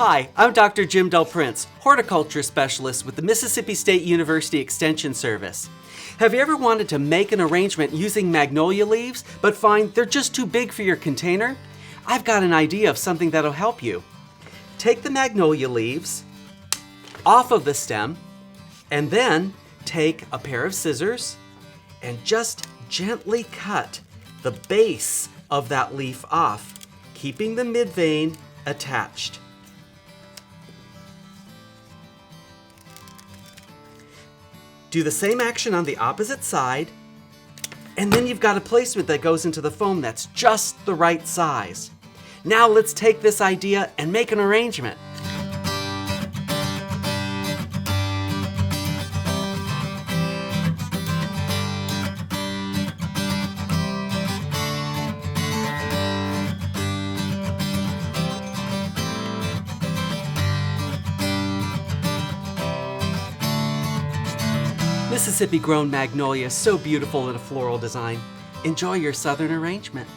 Hi, I'm Dr. Jim DelPrince, horticulture specialist with the Mississippi State University Extension Service. Have you ever wanted to make an arrangement using magnolia leaves, but find they're just too big for your container? I've got an idea of something that'll help you. Take the magnolia leaves off of the stem, and then take a pair of scissors and just gently cut the base of that leaf off, keeping the midvein attached. Do the same action on the opposite side, and then you've got a placement that goes into the foam that's just the right size. Now let's take this idea and make an arrangement. Mississippi-grown magnolia is so beautiful in a floral design. Enjoy your southern arrangement.